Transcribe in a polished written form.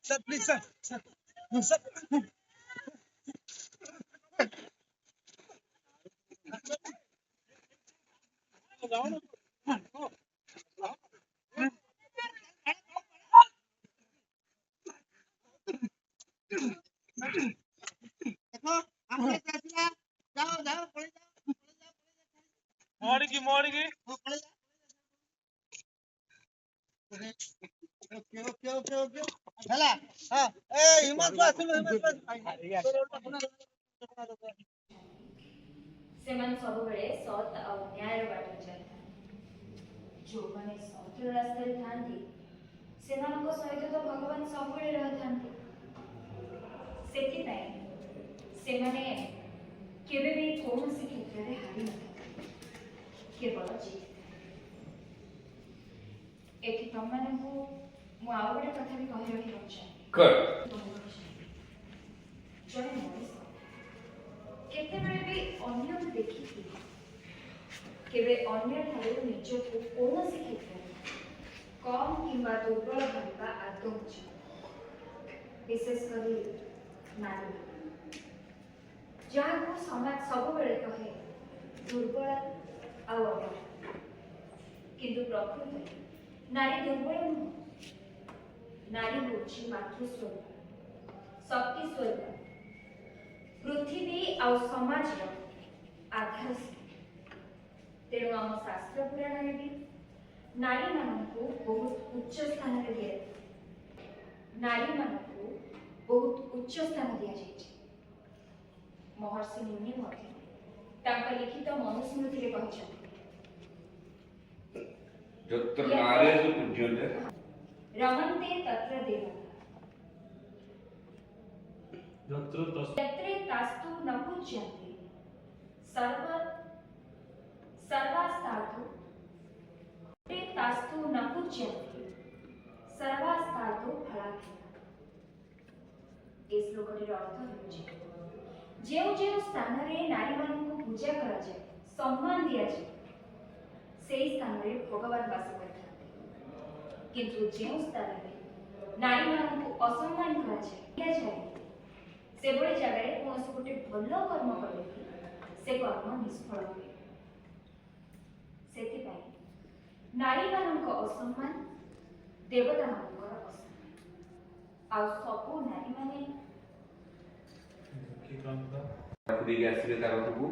Sir, please, sir. Sir. Sir. मोड़गी ହେଲା ହଁ ଏ ହିମନ୍ତ ଆସିଲୁ ସେମାନେ ସବୁବେଳେ ସତ୍ ଆଉ ନ୍ୟାୟର ବାଟରେ ଚାଲିଥାନ୍ତି। ଯେଉଁମାନେ ସତ୍ୟର ରାସ୍ତାରେ ଥାନ୍ତି ସେମାନଙ୍କ ସହିତ ତ ଭଗବାନ ସବୁବେଳେ ରହିଥାନ୍ତି। ସେଥିପାଇଁ ସେମାନେ କେବେ ବି କୌଣସି କ୍ଷେତ୍ରରେ ହାରି ନଥାନ୍ତି, କେବଳ ଜିତିଥାନ୍ତି। ଏଠି ତମମାନଙ୍କୁ ମୁଁ ଆଉ ଗୋଟେ କଥା ବି କହି ରଖିବାକୁ ଚାହେଁ। ଜଣେ ମଣିଷ କେତେବେଳେ ବି ଅନ୍ୟକୁ ଦେଖିକି କେବେ ଅନ୍ୟଠାରୁ ନିଜକୁ କୌଣସି କ୍ଷେତ୍ରରେ କମ୍ କିମ୍ବା ଦୁର୍ବଳ ଭାବିବା ଆଦୌ ଉଚିତ। ବିଶେଷ କରି ନାରୀ, ଯାହାକୁ ସମାଜ ସବୁବେଳେ କହେ ଦୁର୍ବଳ ଆଉ ଅବଳା, କିନ୍ତୁ ପ୍ରକୃତରେ ନାରୀ ଦୁର୍ବଳ ନୁହଁ। ନାରୀ ହେଉଛି ମାତୃସ୍ୱରୂପ, ଶକ୍ତି ସ୍ୱରୂପ, ପୃଥିବୀ ଆଉ ସମାଜର ଆଧାରଶିଳା। ତେଣୁ ଆମ ଶାସ୍ତ୍ର ପୁରାଣରେ ବି ନାରୀମାନଙ୍କୁ ବହୁତ ଉଚ୍ଚ ସ୍ଥାନରେ ଦିଆଯାଇଛି। ମହର୍ଷି ମୁନି ମଧ୍ୟ ତାଙ୍କ ଲିଖିତ ମନୁସ୍ମୃତିରେ କହିଛନ୍ତି, ରମନ୍ତେ ତତ୍ର ଦେବତା ଯତ୍ରେ ତାସ୍ତୁ ନ ପୂଜ୍ୟନ୍ତେ ସର୍ବାସ୍ତାତୁ ଫଳାକ୍ଷେପ। ଏ ଶ୍ଲୋକଟିର ଅର୍ଥ ହେଉଛି, ଯେଉଁ ଯେଉଁ ସ୍ଥାନରେ ନାରୀମାନଙ୍କୁ ପୂଜା କରାଯାଏ, ସମ୍ମାନ ଦିଆଯାଏ, ସେହି ସ୍ଥାନରେ ଭଗବାନ ବାସ କରିଥାନ୍ତି। କିନ୍ତୁ ଯେଉଁ ସ୍ଥାନରେ ନାରୀମାନଙ୍କୁ ଅସମ୍ମାନ ଦିଆଯାଏ, ସେଭଳି ଜାଗାରେ କୌଣସି ଗୋଟେ ଭଲ କର୍ମ କଲେ ବି ସେ କର୍ମ ନିଷ୍ଫଳ ହୁଏ। ସେଥିପାଇଁ ନାରୀମାନଙ୍କ ଅସମ୍ମାନ ଦେବତାମାନଙ୍କର ଅସମ୍ମାନ। ଆଉ ସବୁ ନାରୀମାନେ ଆସିଲେ ତା ପାଖକୁ